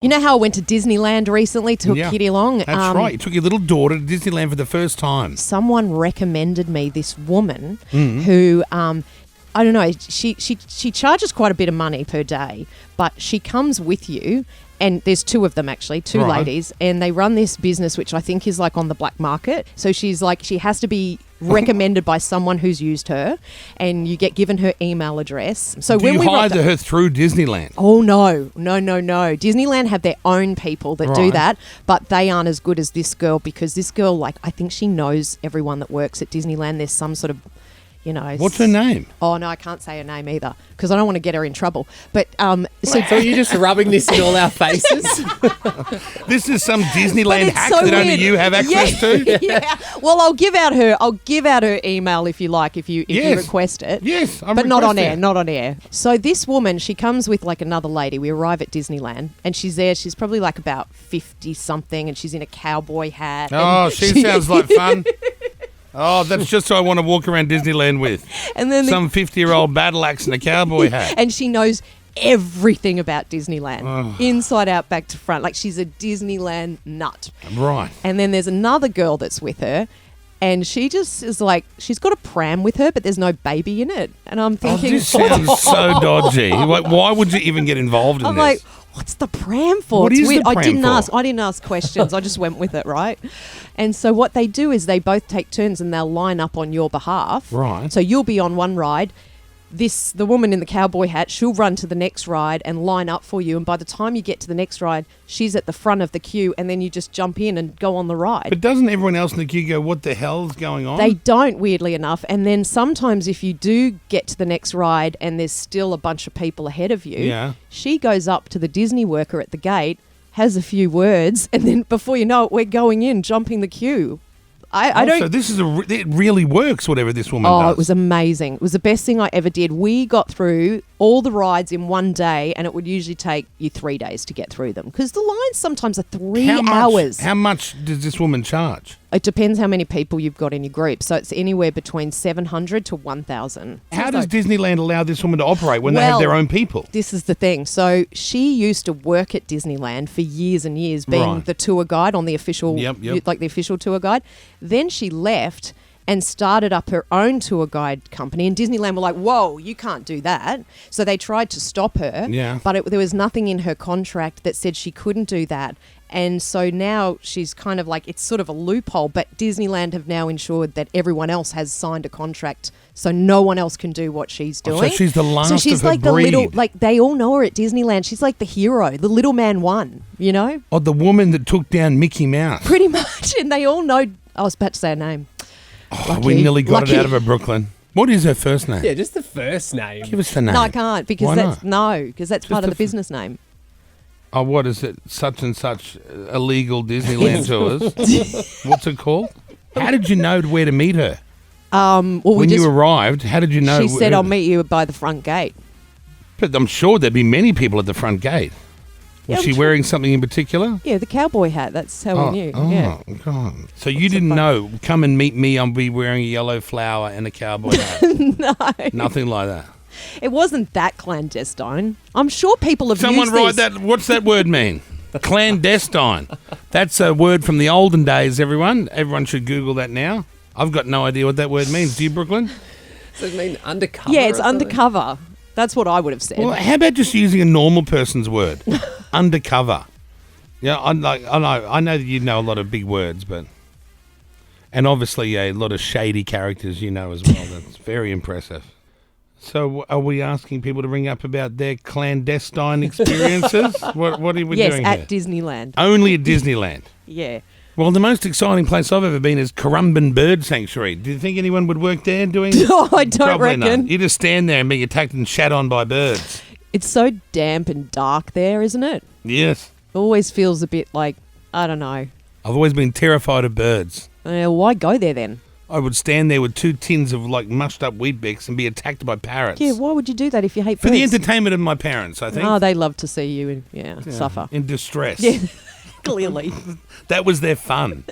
You know how I went to Disneyland recently, took Kitty along? That's right. You took your little daughter to Disneyland for the first time. Someone recommended me this woman who, I don't know, she charges quite a bit of money per day, but she comes with you. And there's two of them, actually, two ladies, and they run this business, which I think is like on the black market. So she's like, she has to be recommended by someone who's used her, and you get given her email address. So Do you hire her through Disneyland? Oh, no. Disneyland have their own people that do that, but they aren't as good as this girl, because this girl, like, I think she knows everyone that works at Disneyland. There's some sort of, you know. What's her name? Oh, no, I can't say her name either, because I don't want to get her in trouble. But so you're just rubbing this in all our faces? This is some Disneyland hack that only you have access to? Yeah. Well, I'll give out her email if you like, if you request it. Yes, but not on air. So this woman, she comes with like another lady. We arrive at Disneyland, and she's there. She's probably like about 50 something, and she's in a cowboy hat. Oh, she sounds like fun. Oh, that's just what I want to walk around Disneyland with. And then some 50-year-old battle axe and a cowboy hat. And she knows everything about Disneyland, inside out, back to front. Like, she's a Disneyland nut. Right. And then there's another girl that's with her, and she just is like, she's got a pram with her, but there's no baby in it. And I'm thinking, this sounds so dodgy. Why would you even get involved in this? I'm like, what's the pram for? What it's is weird. the pram for? I didn't ask questions. I just went with it, right? And so what they do is they both take turns, and they'll line up on your behalf. Right. So you'll be on one ride. The woman in the cowboy hat, she'll run to the next ride and line up for you. And by the time you get to the next ride, she's at the front of the queue, and then you just jump in and go on the ride. But doesn't everyone else in the queue go, what the hell's going on? They don't, weirdly enough. And then sometimes if you do get to the next ride and there's still a bunch of people ahead of you, she goes up to the Disney worker at the gate, has a few words, and then before you know it, we're going in, jumping the queue. I don't. So this is it really works, whatever this woman does. Oh, it was amazing. It was the best thing I ever did. We got through all the rides in one day, and it would usually take you 3 days to get through them, because the lines sometimes are 3 hours. How much does this woman charge? It depends how many people you've got in your group. So it's anywhere between 700 to 1,000. How does Disneyland allow this woman to operate when they have their own people? This is the thing. So she used to work at Disneyland for years and years, being the tour guide on the official, like the official tour guide. Then she left and started up her own tour guide company. And Disneyland were like, whoa, you can't do that. So they tried to stop her. Yeah. But there was nothing in her contract that said she couldn't do that. And so now she's kind of like, it's sort of a loophole, but Disneyland have now ensured that everyone else has signed a contract, so no one else can do what she's doing. So she's the last of her breed. The little, like, they all know her at Disneyland. She's like the hero, the little man one, you know? Oh, the woman that took down Mickey Mouse. Pretty much, and they all know. I was about to say her name. Oh, we nearly got it out of her, Brooklyn. What is her first name? Yeah, just the first name. Give us the name. No, I can't, because that's part of the business name. Oh, what is it? Such and such illegal Disneyland tours. What's it called? How did you know where to meet her? When you arrived, how did you know? She said, I'll meet you by the front gate. But I'm sure there'd be many people at the front gate. Was she wearing something in particular? Yeah, the cowboy hat. That's how we knew. Oh, God. So you didn't know, come and meet me, I'll be wearing a yellow flower and a cowboy hat. No. Nothing like that. It wasn't that clandestine. I'm sure people have used this. Someone write that. What's that word mean? Clandestine. That's a word from the olden days, everyone. Everyone should Google that now. I've got no idea what that word means. Do you, Brooklyn? Does it mean undercover? Yeah, it's undercover. That's what I would have said. Well, how about just using a normal person's word? Undercover. Yeah, I know that you know a lot of big words, but... And obviously a lot of shady characters you know as well. That's very impressive. So are we asking people to ring up about their clandestine experiences? What are we doing here? Yes, at Disneyland. Only at Disneyland? Yeah. Well, the most exciting place I've ever been is Currumbin Bird Sanctuary. Do you think anyone would work there doing... No, I don't Probably reckon. Not. You just stand there and be attacked and shat on by birds. It's so damp and dark there, isn't it? Yes. It always feels a bit like, I don't know. I've always been terrified of birds. Why go there then? I would stand there with 2 tins of like mushed up Weet-Bix and be attacked by parrots. Yeah, why would you do that if you hate birds? For the entertainment of my parents, I think. Oh, they love to see you suffer. In distress. Yeah, clearly. That was their fun.